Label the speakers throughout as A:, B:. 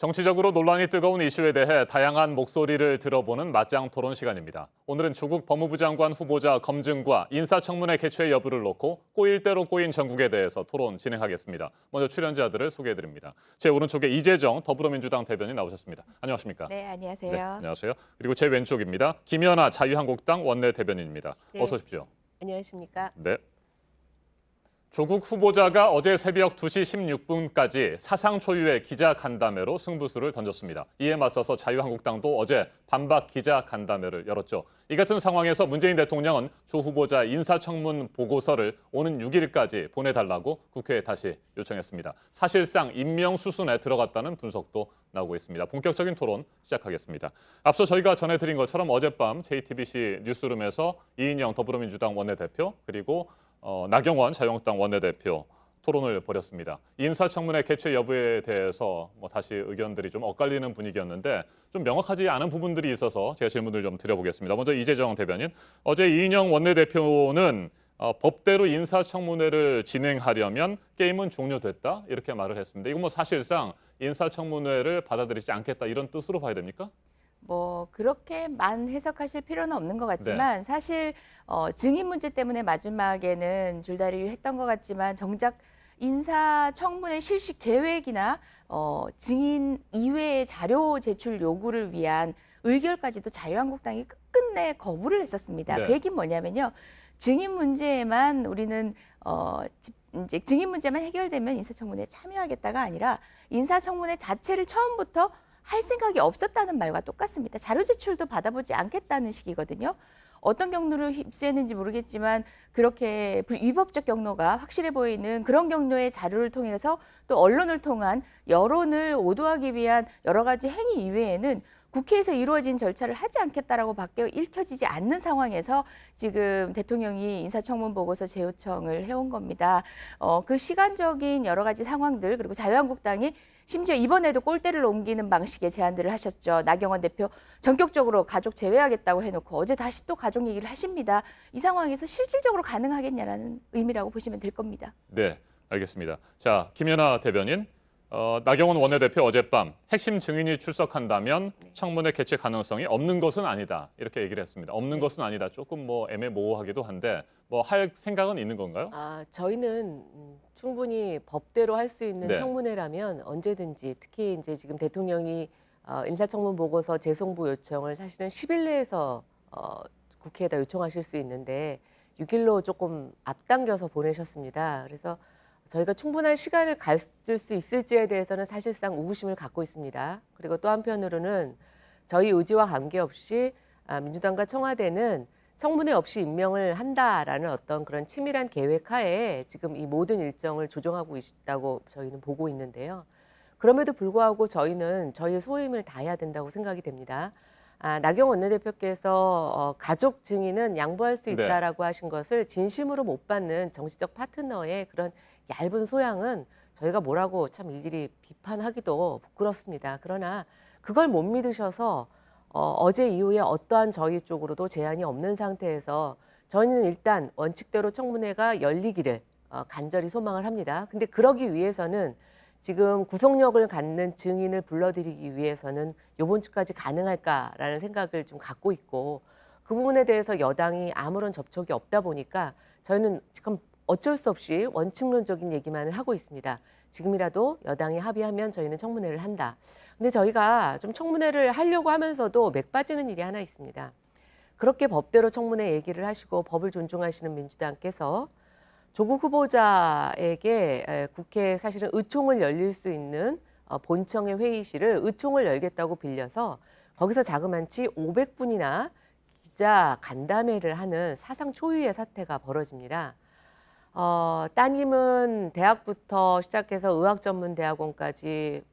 A: 정치적으로 논란이 뜨거운 이슈에 대해 다양한 목소리를 들어보는 맞짱 토론 시간입니다. 오늘은 조국 법무부 장관 후보자 검증과 인사청문회 개최 여부를 놓고 꼬일 대로 꼬인 전국에 대해서 토론 진행하겠습니다. 먼저 출연자들을 소개해드립니다. 제 오른쪽에 이재정 더불어민주당 대변인 나오셨습니다. 안녕하십니까?
B: 네, 안녕하세요.
A: 네, 안녕하세요. 그리고 제 왼쪽입니다. 김연아 자유한국당 원내 대변인입니다.
C: 네.
A: 어서 오십시오.
C: 안녕하십니까?
A: 네. 조국 후보자가 어제 새벽 2시 16분까지 사상 초유의 기자 간담회로 승부수를 던졌습니다. 이에 맞서서 자유한국당도 어제 반박 기자 간담회를 열었죠. 이 같은 상황에서 문재인 대통령은 조 후보자 인사청문 보고서를 오는 6일까지 보내달라고 국회에 다시 요청했습니다. 사실상 임명 수순에 들어갔다는 분석도 나오고 있습니다. 본격적인 토론 시작하겠습니다. 앞서 저희가 전해드린 것처럼 어젯밤 JTBC 뉴스룸에서 이인영 더불어민주당 원내대표 그리고 나경원 자유한국당 원내대표 토론을 벌였습니다. 인사청문회 개최 여부에 대해서 다시 의견들이 좀 엇갈리는 분위기였는데 좀 명확하지 않은 부분들이 있어서 제가 질문을 좀 드려보겠습니다. 먼저 이재정 대변인, 어제 이인영 원내대표는 법대로 인사청문회를 진행하려면 게임은 종료됐다 이렇게 말을 했습니다. 이건 사실상 인사청문회를 받아들이지 않겠다 이런 뜻으로 봐야 됩니까?
B: 그렇게만 해석하실 필요는 없는 것 같지만 사실 증인 문제 때문에 마지막에는 줄다리기를 했던 것 같지만 정작 인사청문회 실시 계획이나 증인 이외의 자료 제출 요구를 위한 의결까지도 자유한국당이 끝끝내 거부를 했었습니다.
A: 네.
B: 그 얘기는 뭐냐면요. 증인 문제만 우리는 이제 증인 문제만 해결되면 인사청문회에 참여하겠다가 아니라 인사청문회 자체를 처음부터 할 생각이 없었다는 말과 똑같습니다. 자료 제출도 받아보지 않겠다는 식이거든요. 어떤 경로를 휩쓰였는지 모르겠지만 그렇게 위법적 경로가 확실해 보이는 그런 경로의 자료를 통해서 또 언론을 통한 여론을 오도하기 위한 여러 가지 행위 이외에는 국회에서 이루어진 절차를 하지 않겠다라고 밖에 읽혀지지 않는 상황에서 지금 대통령이 인사청문 보고서 재요청을 해온 겁니다. 그 시간적인 여러 가지 상황들 그리고 자유한국당이 심지어 이번에도 골대를 옮기는 방식의 제안들을 하셨죠. 나경원 대표 전격적으로 가족 제외하겠다고 해놓고 어제 다시 또 가족 얘기를 하십니다. 이 상황에서 실질적으로 가능하겠냐라는 의미라고 보시면 될 겁니다.
A: 네, 알겠습니다. 자, 김연아 대변인, 나경원 원내대표 어젯밤 핵심 증인이 출석한다면 청문회 개최 가능성이 없는 것은 아니다 이렇게 얘기를 했습니다. 없는 것은 아니다. 조금 애매모호하기도 한데 할 생각은 있는 건가요?
C: 저희는 충분히 법대로 할 수 있는
A: 네.
C: 청문회라면 언제든지 특히 이제 지금 대통령이 인사청문 보고서 재송부 요청을 사실은 10일 내에서 국회에다 요청하실 수 있는데 6일로 조금 앞당겨서 보내셨습니다. 그래서 저희가 충분한 시간을 가질 수 있을지에 대해서는 사실상 의구심을 갖고 있습니다. 그리고 또 한편으로는 저희 의지와 관계없이 민주당과 청와대는 청문회 없이 임명을 한다라는 어떤 그런 치밀한 계획 하에 지금 이 모든 일정을 조정하고 있다고 저희는 보고 있는데요. 그럼에도 불구하고 저희는 저희의 소임을 다해야 된다고 생각이 됩니다. 나경원 원내대표께서 가족 증인은 양보할 수 있다라고 하신 것을 진심으로 못 받는 정치적 파트너의 그런 얇은 소양은 저희가 뭐라고 참 일일이 비판하기도 부끄럽습니다. 그러나 그걸 못 믿으셔서 어제 이후에 어떠한 저희 쪽으로도 제한이 없는 상태에서 저희는 일단 원칙대로 청문회가 열리기를 간절히 소망을 합니다. 근데 그러기 위해서는 지금 구속력을 갖는 증인을 불러들이기 위해서는 이번 주까지 가능할까라는 생각을 좀 갖고 있고 그 부분에 대해서 여당이 아무런 접촉이 없다 보니까 저희는 지금 어쩔 수 없이 원칙론적인 얘기만을 하고 있습니다. 지금이라도 여당이 합의하면 저희는 청문회를 한다. 근데 저희가 좀 청문회를 하려고 하면서도 맥 빠지는 일이 하나 있습니다. 그렇게 법대로 청문회 얘기를 하시고 법을 존중하시는 민주당께서 조국 후보자에게 국회에 사실은 의총을 열릴 수 있는 본청의 회의실을 의총을 열겠다고 빌려서 거기서 자그만치 500분이나 기자 간담회를 하는 사상 초유의 사태가 벌어집니다. 따님은 대학부터 시작해서 의학전문대학원까지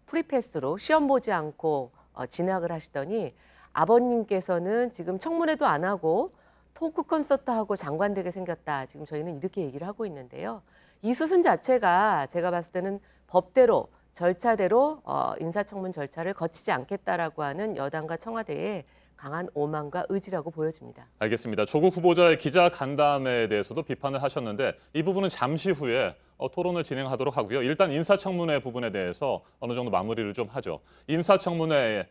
C: 프리패스로 시험 보지 않고 진학을 하시더니 아버님께서는 지금 청문회도 안 하고 토크 콘서트하고 장관되게 생겼다. 지금 저희는 이렇게 얘기를 하고 있는데요. 이 수순 자체가 제가 봤을 때는 법대로 절차대로 인사청문 절차를 거치지 않겠다라고 하는 여당과 청와대의 강한 오만과 의지라고 보여집니다.
A: 알겠습니다. 조국 후보자의 기자 간담회에 대해서도 비판을 하셨는데 이 부분은 잠시 후에 토론을 진행하도록 하고요. 일단 인사청문회 부분에 대해서 어느 정도 마무리를 좀 하죠. 인사청문회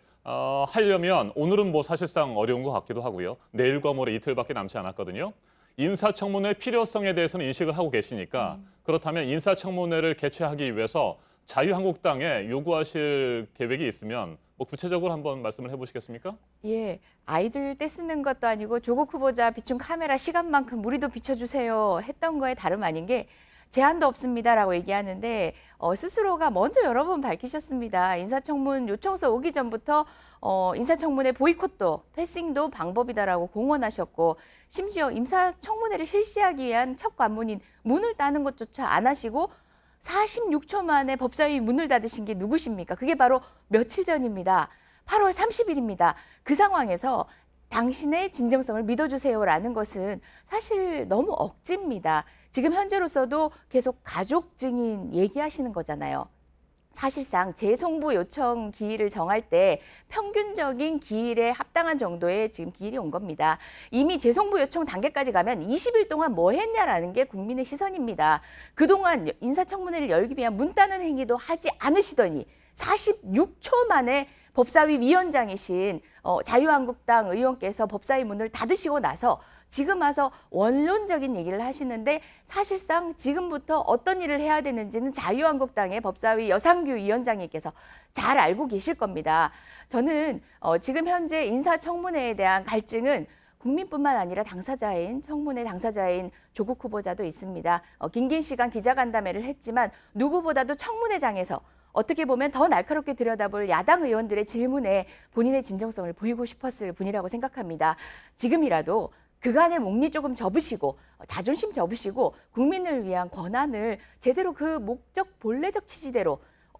A: 하려면 오늘은 뭐 사실상 어려운 것 같기도 하고요. 내일과 모레 이틀밖에 남지 않았거든요. 인사청문회 필요성에 대해서는 인식을 하고 계시니까 그렇다면 인사청문회를 개최하기 위해서 자유한국당에 요구하실 계획이 있으면 뭐 구체적으로 한번 말씀을 해보시겠습니까?
B: 예, 아이들 떼쓰는 것도 아니고 조국 후보자 비춘 카메라 시간만큼 우리도 비춰주세요 했던 거에 다름 아닌 게 제한도 없습니다라고 얘기하는데 스스로가 먼저 여러 번 밝히셨습니다. 인사청문 요청서 오기 전부터 인사청문회 보이콧도 패싱도 방법이다라고 공언하셨고 심지어 인사청문회를 실시하기 위한 첫 관문인 문을 따는 것조차 안 하시고 46초 만에 법사위 문을 닫으신 게 누구십니까? 그게 바로 며칠 전입니다. 8월 30일입니다. 그 상황에서 당신의 진정성을 믿어주세요라는 것은 사실 너무 억지입니다. 지금 현재로서도 계속 가족 증인 얘기하시는 거잖아요. 사실상 재송부 요청 기일을 정할 때 평균적인 기일에 합당한 정도의 지금 기일이 온 겁니다. 이미 재송부 요청 단계까지 가면 20일 동안 뭐 했냐라는 게 국민의 시선입니다. 그동안 인사청문회를 열기 위한 문 따는 행위도 하지 않으시더니 46초 만에 법사위 위원장이신 자유한국당 의원께서 법사위 문을 닫으시고 나서 지금 와서 원론적인 얘기를 하시는데 사실상 지금부터 어떤 일을 해야 되는지는 자유한국당의 법사위 여상규 위원장님께서 잘 알고 계실 겁니다. 저는 지금 현재 인사청문회에 대한 갈증은 국민뿐만 아니라 청문회 당사자인 조국 후보자도 있습니다. 긴 시간 기자간담회를 했지만 누구보다도 청문회장에서 어떻게 보면 더 날카롭게 들여다볼 야당 의원들의 질문에 본인의 진정성을 보이고 싶었을 분이라고 생각합니다. 지금이라도 그간의 목리 조금 접으시고 자존심 접으시고 국민을 위한 권한을 제대로 그 목적 본래적 취지대로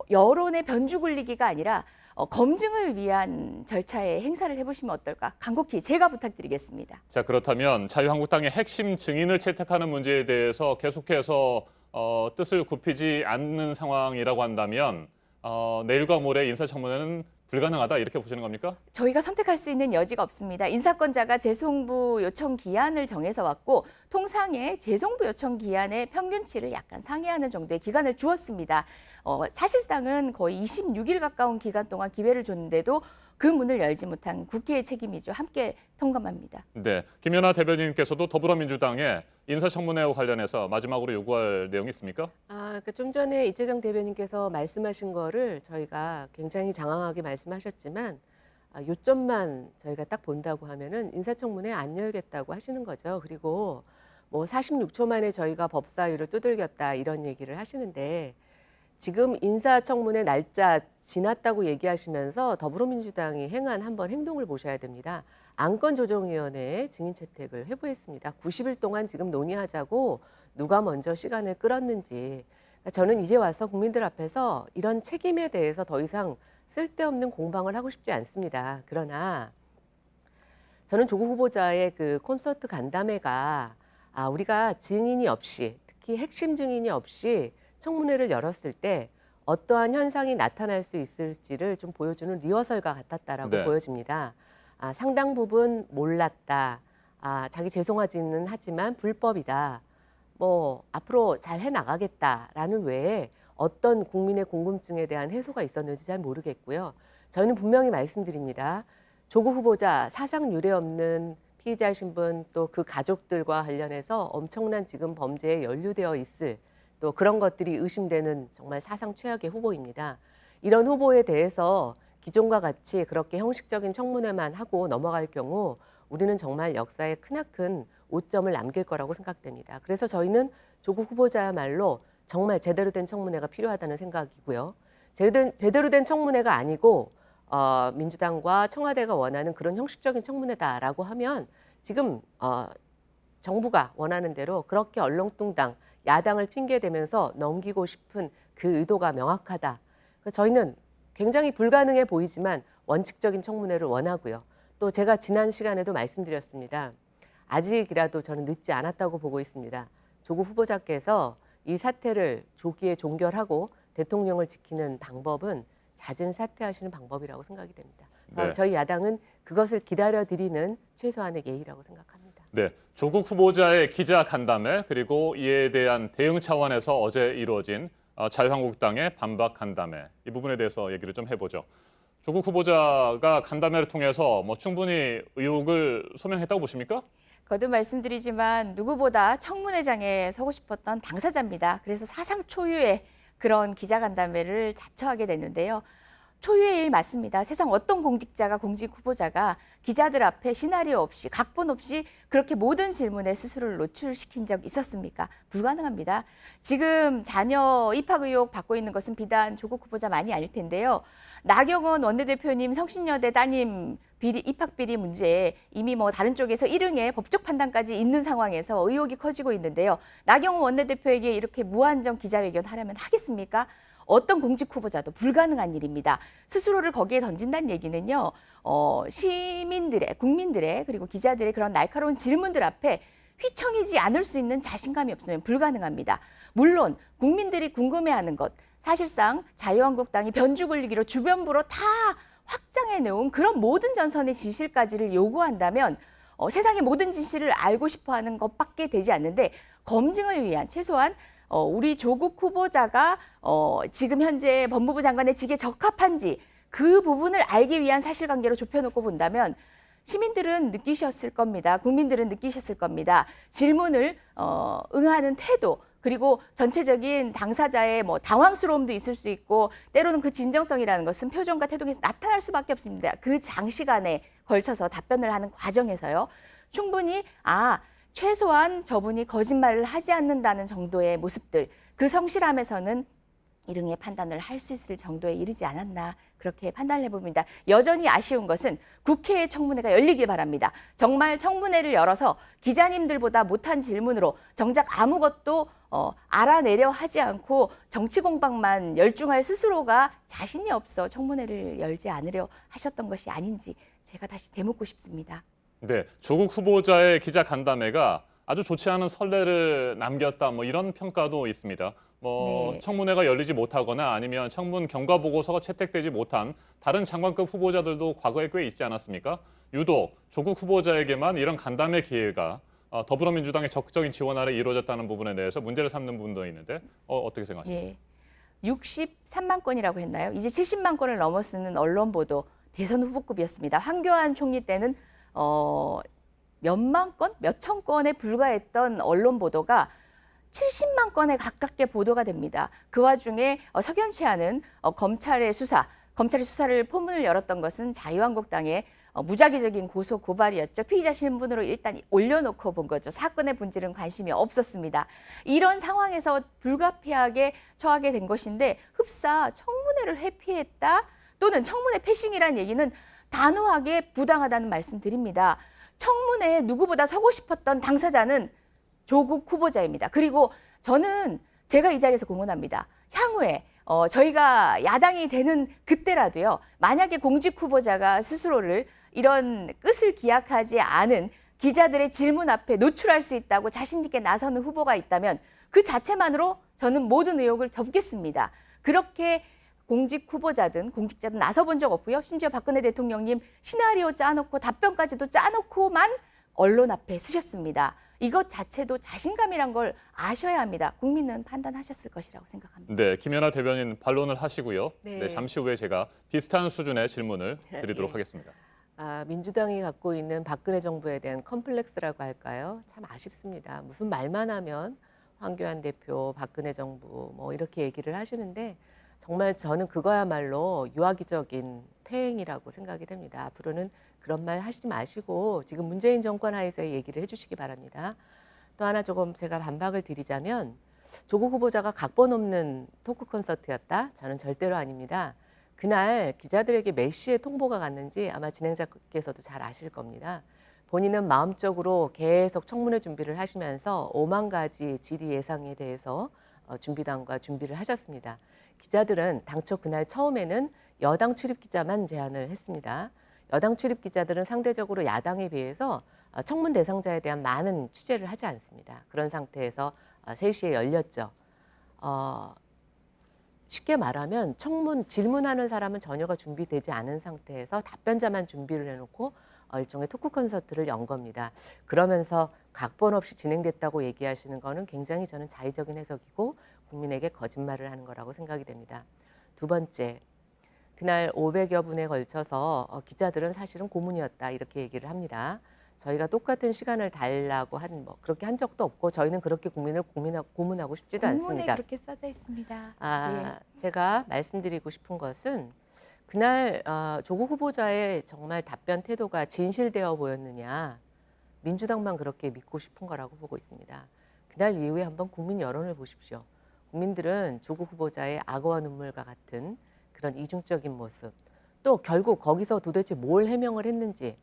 B: 여론의 변주 굴리기가 아니라 검증을 위한 절차에 행사를 해보시면 어떨까 간곡히 제가 부탁드리겠습니다.
A: 자, 그렇다면 자유한국당의 핵심 증인을 채택하는 문제에 대해서 계속해서 뜻을 굽히지 않는 상황이라고 한다면 내일과 모레 인사청문회는 불가능하다 이렇게 보시는 겁니까?
B: 저희가 선택할 수 있는 여지가 없습니다. 인사권자가 재송부 요청 기한을 정해서 왔고 통상의 재송부 요청 기한의 평균치를 약간 상회하는 정도의 기간을 주었습니다. 사실상은 거의 26일 가까운 기간 동안 기회를 줬는데도 그 문을 열지 못한 국회의 책임이죠. 함께 통감합니다.
A: 네, 김연아 대변인께서도 더불어민주당에 인사청문회와 관련해서 마지막으로 요구할 내용이 있습니까?
C: 그러니까 좀 전에 이재정 대변인께서 말씀하신 거를 저희가 굉장히 장황하게 말씀하셨지만 요점만 저희가 딱 본다고 하면은 인사청문회 안 열겠다고 하시는 거죠. 그리고 뭐 46초 만에 저희가 법사위를 두들겼다 이런 얘기를 하시는데 지금 인사청문회 날짜 지났다고 얘기하시면서 더불어민주당이 행한 한번 행동을 보셔야 됩니다. 안건조정위원회에 증인 채택을 회부했습니다. 90일 동안 지금 논의하자고 누가 먼저 시간을 끌었는지. 저는 이제 와서 국민들 앞에서 이런 책임에 대해서 더 이상 쓸데없는 공방을 하고 싶지 않습니다. 그러나 저는 조국 후보자의 그 콘서트 간담회가 우리가 증인이 없이 특히 핵심 증인이 없이 청문회를 열었을 때 어떠한 현상이 나타날 수 있을지를 좀 보여주는 리허설과 같았다라고
A: 네.
C: 보여집니다. 상당 부분 몰랐다. 자기 죄송하지는 하지만 불법이다. 뭐 앞으로 잘 해나가겠다라는 외에 어떤 국민의 궁금증에 대한 해소가 있었는지 잘 모르겠고요. 저희는 분명히 말씀드립니다. 조국 후보자 사상 유례 없는 피의자 신분 또 그 가족들과 관련해서 엄청난 지금 범죄에 연루되어 있을 또 그런 것들이 의심되는 정말 사상 최악의 후보입니다. 이런 후보에 대해서 기존과 같이 그렇게 형식적인 청문회만 하고 넘어갈 경우 우리는 정말 역사에 크나큰 오점을 남길 거라고 생각됩니다. 그래서 저희는 조국 후보자야말로 정말 제대로 된 청문회가 필요하다는 생각이고요. 제대로 된 청문회가 아니고 민주당과 청와대가 원하는 그런 형식적인 청문회다라고 하면 지금 정부가 원하는 대로 그렇게 얼렁뚱당 야당을 핑계대면서 넘기고 싶은 그 의도가 명확하다. 저희는 굉장히 불가능해 보이지만 원칙적인 청문회를 원하고요. 또 제가 지난 시간에도 말씀드렸습니다. 아직이라도 저는 늦지 않았다고 보고 있습니다. 조국 후보자께서 이 사태를 조기에 종결하고 대통령을 지키는 방법은 잦은 사퇴하시는 방법이라고 생각이 됩니다.
A: 네.
C: 저희 야당은 그것을 기다려드리는 최소한의 예의라고 생각합니다.
A: 네, 조국 후보자의 기자 간담회 그리고 이에 대한 대응 차원에서 어제 이루어진 자유한국당의 반박 간담회 이 부분에 대해서 얘기를 좀 해보죠. 조국 후보자가 간담회를 통해서 충분히 의혹을 소명했다고 보십니까?
B: 거듭 말씀드리지만 누구보다 청문회장에 서고 싶었던 당사자입니다. 그래서 사상 초유의 그런 기자간담회를 자처하게 됐는데요. 초유의 일 맞습니다. 세상 어떤 공직자가 공직 후보자가 기자들 앞에 시나리오 없이 각본 없이 그렇게 모든 질문에 스스로를 노출시킨 적 있었습니까? 불가능합니다. 지금 자녀 입학 의혹 받고 있는 것은 비단 조국 후보자만이 아닐 텐데요. 나경원 원내대표님 성신여대 따님 입학 비리 문제에 이미 다른 쪽에서 일응의 법적 판단까지 있는 상황에서 의혹이 커지고 있는데요. 나경원 원내대표에게 이렇게 무한정 기자회견 하려면 하겠습니까? 어떤 공직 후보자도 불가능한 일입니다. 스스로를 거기에 던진다는 얘기는요. 시민들의, 국민들의 그리고 기자들의 그런 날카로운 질문들 앞에 휘청이지 않을 수 있는 자신감이 없으면 불가능합니다. 물론 국민들이 궁금해하는 것, 사실상 자유한국당이 변주 굴리기로 주변부로 다 확장해 놓은 그런 모든 전선의 진실까지를 요구한다면 세상의 모든 진실을 알고 싶어하는 것밖에 되지 않는데 검증을 위한 최소한 우리 조국 후보자가 지금 현재 법무부 장관의 직에 적합한지 그 부분을 알기 위한 사실관계로 좁혀놓고 본다면 시민들은 느끼셨을 겁니다. 국민들은 느끼셨을 겁니다. 질문을 응하는 태도 그리고 전체적인 당사자의 당황스러움도 있을 수 있고 때로는 그 진정성이라는 것은 표정과 태도에서 나타날 수밖에 없습니다. 그 장시간에 걸쳐서 답변을 하는 과정에서요. 충분히 최소한 저분이 거짓말을 하지 않는다는 정도의 모습들, 그 성실함에서는 일응의 판단을 할 수 있을 정도에 이르지 않았나 그렇게 판단을 해봅니다. 여전히 아쉬운 것은 국회의 청문회가 열리길 바랍니다. 정말 청문회를 열어서 기자님들보다 못한 질문으로 정작 아무것도 알아내려 하지 않고 정치 공방만 열중할 스스로가 자신이 없어 청문회를 열지 않으려 하셨던 것이 아닌지 제가 다시 되묻고 싶습니다.
A: 네, 조국 후보자의 기자 간담회가 아주 좋지 않은 선례를 남겼다 이런 평가도 있습니다.
B: 네.
A: 청문회가 열리지 못하거나 아니면 청문 경과 보고서가 채택되지 못한 다른 장관급 후보자들도 과거에 꽤 있지 않았습니까? 유독 조국 후보자에게만 이런 간담회 기회가 더불어민주당의 적극적인 지원 아래 이루어졌다는 부분에 대해서 문제를 삼는 부분도 있는데 어떻게 생각하십니까?
B: 예. 63만 건이라고 했나요? 이제 70만 건을 넘어서는 언론 보도 대선 후보급이었습니다. 황교안 총리 때는 몇만 건, 몇천 건에 불과했던 언론 보도가 70만 건에 가깝게 보도가 됩니다. 그 와중에 석연치 않은 검찰의 수사를 포문을 열었던 것은 자유한국당의 무작위적인 고소 고발이었죠. 피의자 신분으로 일단 올려놓고 본 거죠. 사건의 본질은 관심이 없었습니다. 이런 상황에서 불가피하게 처하게 된 것인데 흡사 청문회를 회피했다 또는 청문회 패싱이라는 얘기는 단호하게 부당하다는 말씀드립니다. 청문회에 누구보다 서고 싶었던 당사자는 조국 후보자입니다. 그리고 저는 제가 이 자리에서 공언합니다. 향후에 저희가 야당이 되는 그때라도요. 만약에 공직 후보자가 스스로를 이런 끝을 기약하지 않은 기자들의 질문 앞에 노출할 수 있다고 자신 있게 나서는 후보가 있다면 그 자체만으로 저는 모든 의혹을 접겠습니다. 그렇게 공직 후보자든 공직자든 나서본 적 없고요. 심지어 박근혜 대통령님 시나리오 짜놓고 답변까지도 짜놓고만 언론 앞에 쓰셨습니다. 이것 자체도 자신감이란 걸 아셔야 합니다. 국민은 판단하셨을 것이라고 생각합니다.
A: 네, 김연아 대변인 반론을 하시고요.
C: 네.
A: 네, 잠시 후에 제가 비슷한 수준의 질문을 드리도록
C: 예.
A: 하겠습니다.
C: 민주당이 갖고 있는 박근혜 정부에 대한 컴플렉스라고 할까요? 참 아쉽습니다. 무슨 말만 하면 황교안 대표, 박근혜 정부 이렇게 얘기를 하시는데 정말 저는 그거야말로 유아기적인 퇴행이라고 생각이 됩니다. 앞으로는 그런 말 하시지 마시고 지금 문재인 정권 하에서의 얘기를 해주시기 바랍니다. 또 하나 조금 제가 반박을 드리자면 조국 후보자가 각본 없는 토크 콘서트였다? 저는 절대로 아닙니다. 그날 기자들에게 몇 시에 통보가 갔는지 아마 진행자께서도 잘 아실 겁니다. 본인은 마음적으로 계속 청문회 준비를 하시면서 5만 가지 질의 예상에 대해서 준비단과 준비를 하셨습니다. 기자들은 당초 그날 처음에는 여당 출입 기자만 제안을 했습니다. 여당 출입 기자들은 상대적으로 야당에 비해서 청문 대상자에 대한 많은 취재를 하지 않습니다. 그런 상태에서 3시에 열렸죠. 쉽게 말하면 청문 질문하는 사람은 전혀가 준비되지 않은 상태에서 답변자만 준비를 해놓고 일종의 토크 콘서트를 연 겁니다. 그러면서 각본 없이 진행됐다고 얘기하시는 거는 굉장히 저는 자의적인 해석이고 국민에게 거짓말을 하는 거라고 생각이 됩니다. 두 번째, 그날 500여 분에 걸쳐서 기자들은 사실은 고문이었다 이렇게 얘기를 합니다. 저희가 똑같은 시간을 달라고 그렇게 한 적도 없고 저희는 그렇게 국민을 고문하고 싶지도
B: 공문에
C: 않습니다.
B: 그렇게 써져 있습니다.
C: 제가 말씀드리고 싶은 것은 그날 조국 후보자의 정말 답변 태도가 진실되어 보였느냐, 민주당만 그렇게 믿고 싶은 거라고 보고 있습니다. 그날 이후에 한번 국민 여론을 보십시오. 국민들은 조국 후보자의 악어와 눈물과 같은 그런 이중적인 모습, 또 결국 거기서 도대체 뭘 해명을 했는지,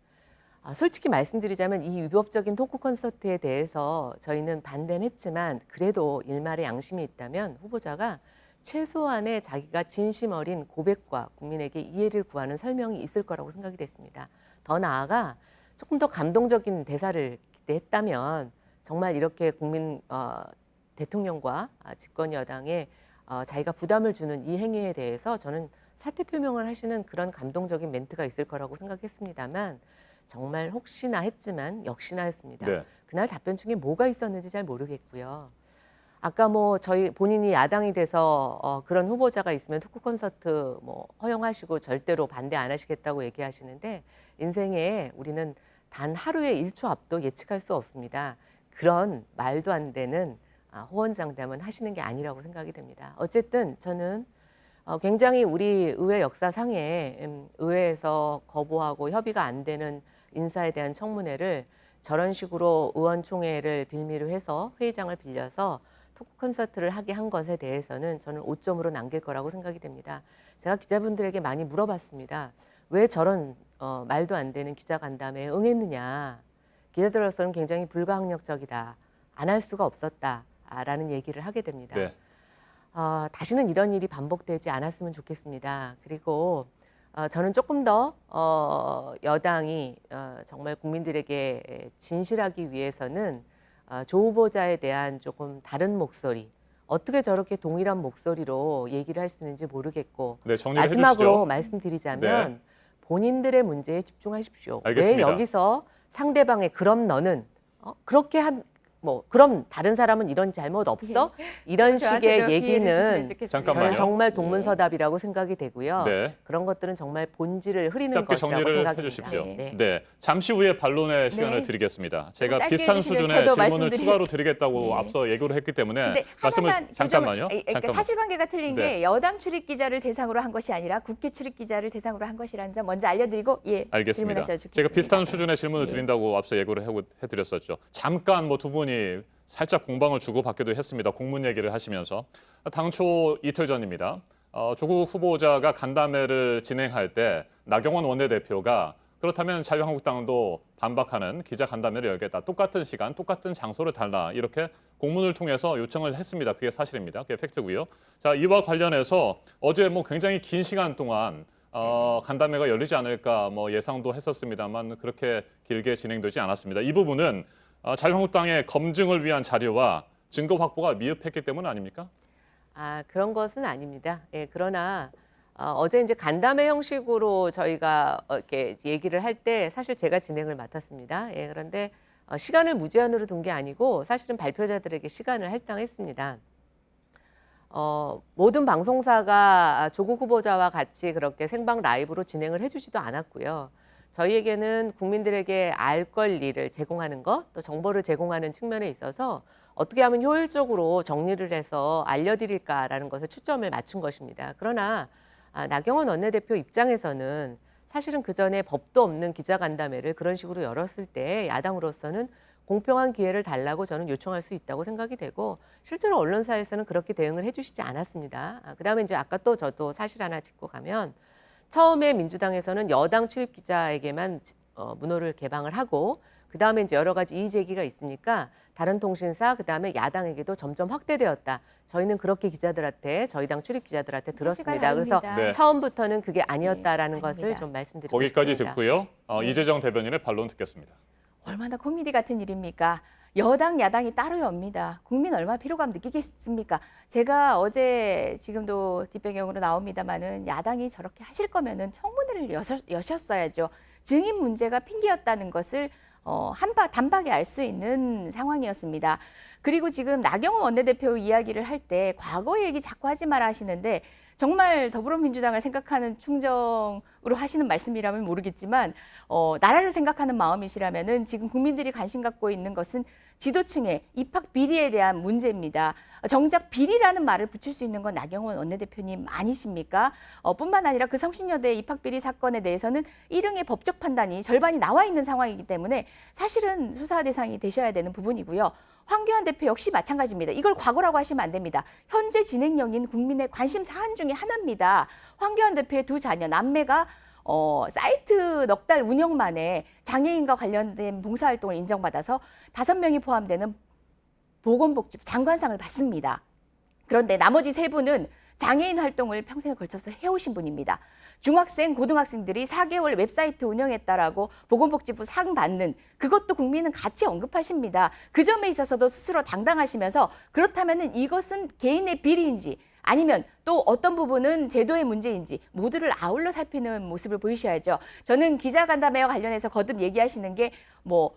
C: 솔직히 말씀드리자면 이 위법적인 토크 콘서트에 대해서 저희는 반대는 했지만 그래도 일말의 양심이 있다면 후보자가 최소한의 자기가 진심 어린 고백과 국민에게 이해를 구하는 설명이 있을 거라고 생각이 됐습니다. 더 나아가 조금 더 감동적인 대사를 기대했다면 정말 이렇게 대통령과 집권 여당에 자기가 부담을 주는 이 행위에 대해서 저는 사퇴 표명을 하시는 그런 감동적인 멘트가 있을 거라고 생각했습니다만 정말 혹시나 했지만 역시나 했습니다.
A: 네.
C: 그날 답변 중에 뭐가 있었는지 잘 모르겠고요. 아까 저희 본인이 야당이 돼서 그런 후보자가 있으면 토크 콘서트 허용하시고 절대로 반대 안 하시겠다고 얘기하시는데 인생에 우리는 단 하루의 1초 앞도 예측할 수 없습니다. 그런 말도 안 되는 호언장담은 하시는 게 아니라고 생각이 됩니다. 어쨌든 저는 굉장히 우리 의회 역사상에 의회에서 거부하고 협의가 안 되는 인사에 대한 청문회를 저런 식으로 의원총회를 빌미로 해서 회의장을 빌려서 토크 콘서트를 하게 한 것에 대해서는 저는 5점으로 남길 거라고 생각이 됩니다. 제가 기자분들에게 많이 물어봤습니다. 왜 저런 말도 안 되는 기자간담회에 응했느냐. 기자들로서는 굉장히 불가항력적이다. 안 할 수가 없었다라는 얘기를 하게 됩니다.
A: 네.
C: 다시는 이런 일이 반복되지 않았으면 좋겠습니다. 그리고 저는 조금 더 여당이 정말 국민들에게 진실하기 위해서는 조 후보자에 대한 조금 다른 목소리, 어떻게 저렇게 동일한 목소리로 얘기를 할 수 있는지 모르겠고
A: 네, 정리를
C: 마지막으로
A: 해주시죠.
C: 말씀드리자면
A: 네.
C: 본인들의 문제에 집중하십시오.
A: 알겠습니다.
C: 왜 여기서 상대방의 그럼 너는 그렇게 그럼 다른 사람은 이런 잘못 없어? 이런 식의 얘기는
A: 잠깐만요.
C: 저는 정말 동문서답이라고 생각이 되고요.
A: 네.
C: 그런 것들은 정말 본질을 흐리는
A: 짧게
C: 것이라고
A: 정리를
C: 생각합니다.
A: 해주십시오.
B: 네.
A: 네. 잠시 후에 반론의 시간을
B: 네.
A: 드리겠습니다. 제가
B: 짧게
A: 비슷한
B: 해주시면
A: 수준의
B: 저도
A: 질문을
B: 말씀드릴-
A: 추가로 드리겠다고
B: 네.
A: 앞서 예고를 했기 때문에
B: 근데
A: 말씀을
B: 하나만
A: 잠깐만요.
B: 그러니까
A: 잠깐만.
B: 사실관계가 틀린
A: 네.
B: 게 여당 출입 기자를 대상으로 한 것이 아니라 국회 출입 기자를 대상으로 한 것이라는 점 먼저 알려드리고
A: 알겠습니다.
B: 질문하셔도 좋겠습니다.
A: 제가 비슷한 수준의 질문을
B: 네.
A: 드린다고 앞서 예고를 해드렸었죠. 잠깐 두 분이 살짝 공방을 주고받기도 했습니다. 공문 얘기를 하시면서 당초 이틀 전입니다. 조국 후보자가 간담회를 진행할 때 나경원 원내대표가 그렇다면 자유한국당도 반박하는 기자 간담회를 열겠다. 똑같은 시간, 똑같은 장소를 달라. 이렇게 공문을 통해서 요청을 했습니다. 그게 사실입니다. 그게 팩트고요. 자, 이와 관련해서 어제 굉장히 긴 시간 동안 간담회가 열리지 않을까 예상도 했었습니다만 그렇게 길게 진행되지 않았습니다. 이 부분은 자유한국당의 검증을 위한 자료와 증거 확보가 미흡했기 때문 아닙니까?
C: 그런 것은 아닙니다. 예, 그러나 어제 이제 간담회 형식으로 저희가 이렇게 얘기를 할 때 사실 제가 진행을 맡았습니다. 예, 그런데 시간을 무제한으로 둔 게 아니고 사실은 발표자들에게 시간을 할당했습니다. 모든 방송사가 조국 후보자와 같이 그렇게 생방 라이브로 진행을 해주지도 않았고요. 저희에게는 국민들에게 알 권리를 제공하는 것, 또 정보를 제공하는 측면에 있어서 어떻게 하면 효율적으로 정리를 해서 알려드릴까라는 것에 초점을 맞춘 것입니다. 그러나 나경원 원내대표 입장에서는 사실은 그전에 법도 없는 기자간담회를 그런 식으로 열었을 때 야당으로서는 공평한 기회를 달라고 저는 요청할 수 있다고 생각이 되고 실제로 언론사에서는 그렇게 대응을 해주시지 않았습니다. 그다음에 이제 아까 또 저도 사실 하나 짚고 가면 처음에 민주당에서는 여당 출입 기자에게만 문호를 개방을 하고 그다음에 이제 여러 가지 이의 제기가 있으니까 다른 통신사 그다음에 야당에게도 점점 확대되었다. 저희는 그렇게 기자들한테 저희 당 출입 기자들한테 들었습니다. 그래서
A: 네.
C: 처음부터는 그게 아니었다라는
B: 네,
C: 것을
B: 아닙니다.
C: 좀 말씀드리고
A: 거기까지
C: 싶습니다.
A: 듣고요. 이재정 대변인의 반론 듣겠습니다.
B: 얼마나 코미디 같은 일입니까? 여당, 야당이 따로 엽니다. 국민 얼마나 피로감 느끼겠습니까? 제가 어제 지금도 뒷배경으로 나옵니다마는 야당이 저렇게 하실 거면은 청문회 청문회를 여셨어야죠. 증인 문제가 핑계였다는 것을 단박에 알 수 있는 상황이었습니다. 그리고 지금 나경원 원내대표 이야기를 할 때 과거 얘기 자꾸 하지 마라 하시는데 정말 더불어민주당을 생각하는 충정으로 하시는 말씀이라면 모르겠지만 나라를 생각하는 마음이시라면은 지금 국민들이 관심 갖고 있는 것은 지도층의 입학 비리에 대한 문제입니다. 정작 비리라는 말을 붙일 수 있는 건 나경원 원내대표님 아니십니까? 뿐만 아니라 그 성신여대 입학 비리 사건에 대해서는 일흥의 법적 판단이 절반이 나와 있는 상황이기 때문에 사실은 수사 대상이 되셔야 되는 부분이고요. 황교안 대표 역시 마찬가지입니다. 이걸 과거라고 하시면 안 됩니다. 현재 진행형인 국민의 관심 사안 중에 하나입니다. 황교안 대표의 두 자녀, 남매가 사이트 넉 달 운영 만에 장애인과 관련된 봉사활동을 인정받아서 5명이 포함되는 보건복지부 장관상을 받습니다. 그런데 나머지 3분은 장애인 활동을 평생을 걸쳐서 해오신 분입니다. 중학생, 고등학생들이 4개월 웹사이트 운영했다라고 보건복지부 상 받는 그것도 국민은 같이 언급하십니다. 그 점에 있어서도 스스로 당당하시면서 그렇다면 이것은 개인의 비리인지 아니면 또 어떤 부분은 제도의 문제인지 모두를 아울러 살피는 모습을 보이셔야죠. 저는 기자간담회와 관련해서 거듭 얘기하시는 게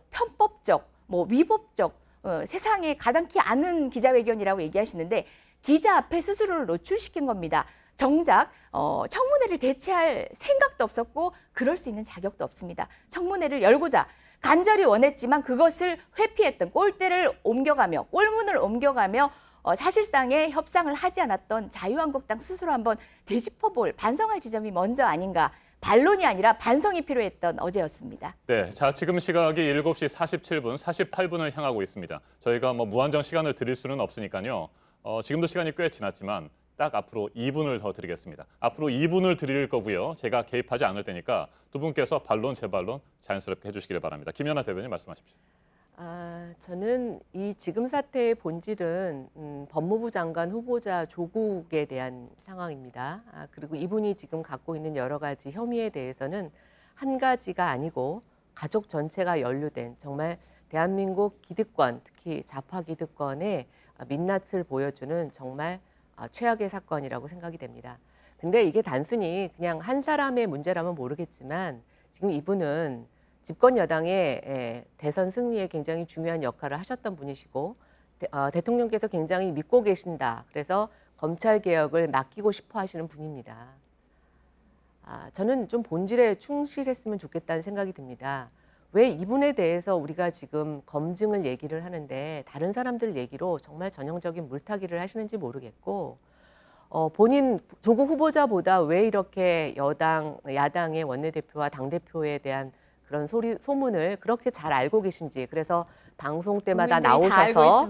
B: 편법적, 위법적, 세상에 가당키 않은 기자회견이라고 얘기하시는데 기자 앞에 스스로를 노출시킨 겁니다. 정작 청문회를 대체할 생각도 없었고 그럴 수 있는 자격도 없습니다. 청문회를 열고자 간절히 원했지만 그것을 회피했던 꼴대를 옮겨가며 꼴문을 옮겨가며 사실상의 협상을 하지 않았던 자유한국당 스스로 한번 되짚어볼 반성할 지점이 먼저 아닌가. 반론이 아니라 반성이 필요했던 어제였습니다.
A: 네, 자 지금 시각이 7시 47분, 48분을 향하고 있습니다. 저희가 무한정 시간을 드릴 수는 없으니까요. 지금도 시간이 꽤 지났지만 딱 앞으로 2분을 더 드리겠습니다. 앞으로 2분을 드릴 거고요. 제가 개입하지 않을 테니까 두 분께서 반론, 재반론 자연스럽게 해주시길 바랍니다. 김연아 대변인 말씀하십시오.
C: 저는 이 지금 사태의 본질은 법무부 장관 후보자 조국에 대한 상황입니다. 그리고 이분이 지금 갖고 있는 여러 가지 혐의에 대해서는 한 가지가 아니고 가족 전체가 연루된 정말 대한민국 기득권, 특히 좌파 기득권의 민낯을 보여주는 정말 최악의 사건이라고 생각이 됩니다. 근데 이게 단순히 그냥 한 사람의 문제라면 모르겠지만 지금 이분은 집권 여당의 대선 승리에 굉장히 중요한 역할을 하셨던 분이시고 대통령께서 굉장히 믿고 계신다. 그래서 검찰 개혁을 맡기고 싶어 하시는 분입니다. 저는 좀 본질에 충실했으면 좋겠다는 생각이 듭니다. 왜 이분에 대해서 우리가 지금 검증을 얘기를 하는데 다른 사람들 얘기로 정말 전형적인 물타기를 하시는지 모르겠고 본인 조국 후보자보다 왜 이렇게 야당의 원내대표와 당대표에 대한 그런 소문을 그렇게 잘 알고 계신지 그래서 방송 때마다 나오셔서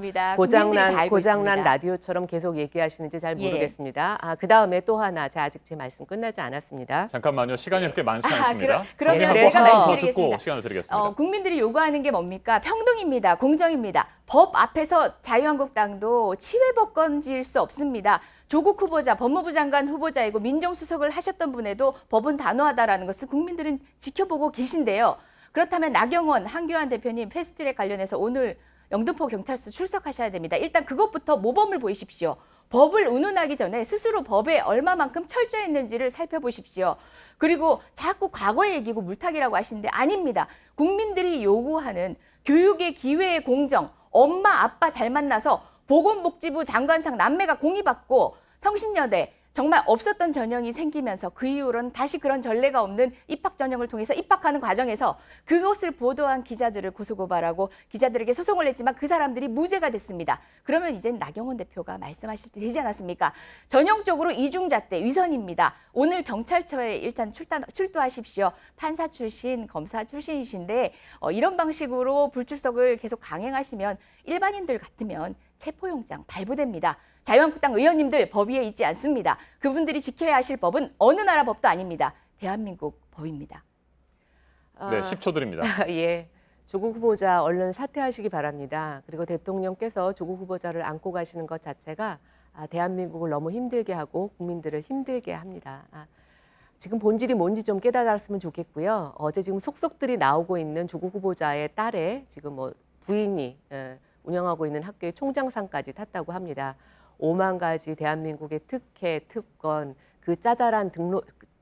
C: 고장난 라디오처럼 계속 얘기하시는지 잘 모르겠습니다. 그 다음에 또 하나, 아직 제 말씀 끝나지 않았습니다.
A: 잠깐만요. 시간이 그렇게 많지 않습니다.
B: 그러면
A: 제가
B: 제가 말씀드리겠습니다.
A: 듣고 시간을 드리겠습니다.
B: 국민들이 요구하는 게 뭡니까? 평등입니다. 공정입니다. 법 앞에서 자유한국당도 치외법건지일 수 없습니다. 조국 후보자, 법무부 장관 후보자이고 민정수석을 하셨던 분에도 법은 단호하다라는 것을 국민들은 지켜보고 계신데요. 그렇다면 나경원, 황교안 대표님 패스트트랙 관련해서 오늘 영등포 경찰서 출석하셔야 됩니다. 일단 그것부터 모범을 보이십시오. 법을 운운하기 전에 스스로 법에 얼마만큼 철저했는지를 살펴보십시오. 그리고 자꾸 과거의 얘기고 물타기라고 하시는데 아닙니다. 국민들이 요구하는 교육의 기회의 공정, 엄마, 아빠 잘 만나서 보건복지부 장관상 남매가 공의받고 성신여대 정말 없었던 전형이 생기면서 그 이후로는 다시 그런 전례가 없는 입학 전형을 통해서 입학하는 과정에서 그것을 보도한 기자들을 고소고발하고 기자들에게 소송을 냈지만 그 사람들이 무죄가 됐습니다. 그러면 이젠 나경원 대표가 말씀하실 때 되지 않았습니까? 전형적으로 이중잣대 위선입니다. 오늘 경찰서에 일단 출두하십시오. 판사 출신, 검사 출신이신데 이런 방식으로 불출석을 계속 강행하시면 일반인들 같으면 체포영장 발부됩니다. 자유한국당 의원님들 법 위에 있지 않습니다. 그분들이 지켜야 하실 법은 어느 나라 법도 아닙니다. 대한민국 법입니다.
A: 네, 10초 드립니다.
C: 예, 조국 후보자 얼른 사퇴하시기 바랍니다. 그리고 대통령께서 조국 후보자를 안고 가시는 것 자체가 대한민국을 너무 힘들게 하고 국민들을 힘들게 합니다. 지금 본질이 뭔지 좀 깨달았으면 좋겠고요. 어제 지금 속속들이 나오고 있는 조국 후보자의 딸의 지금 부인이 운영하고 있는 학교의 총장상까지 탔다고 합니다. 5만 가지 대한민국의 특혜, 특권, 그 짜잘한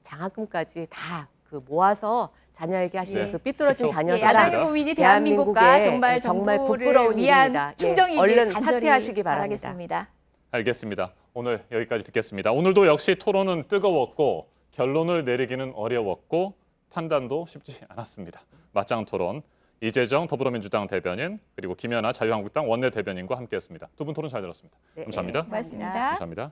C: 장학금까지 다 그 모아서 자녀에게 하시는
A: 네.
C: 그 삐뚤어진
A: 그쵸.
C: 자녀
B: 예,
C: 사랑.
B: 야당의 고민이 대한민국과
C: 대한민국의
B: 정말 정부를
C: 부끄러운
B: 위한
C: 일입니다. 예,
B: 충정이길
C: 얼른
B: 간절히
C: 사퇴하시기 바랍니다.
B: 바라겠습니다.
A: 알겠습니다. 오늘 여기까지 듣겠습니다. 오늘도 역시 토론은 뜨거웠고 결론을 내리기는 어려웠고 판단도 쉽지 않았습니다. 맞짱 토론 이재정 더불어민주당 대변인 그리고 김연아 자유한국당 원내 대변인과 함께했습니다. 두 분 토론 잘 들었습니다.
C: 네,
A: 감사합니다.
B: 고맙습니다.
A: 감사합니다.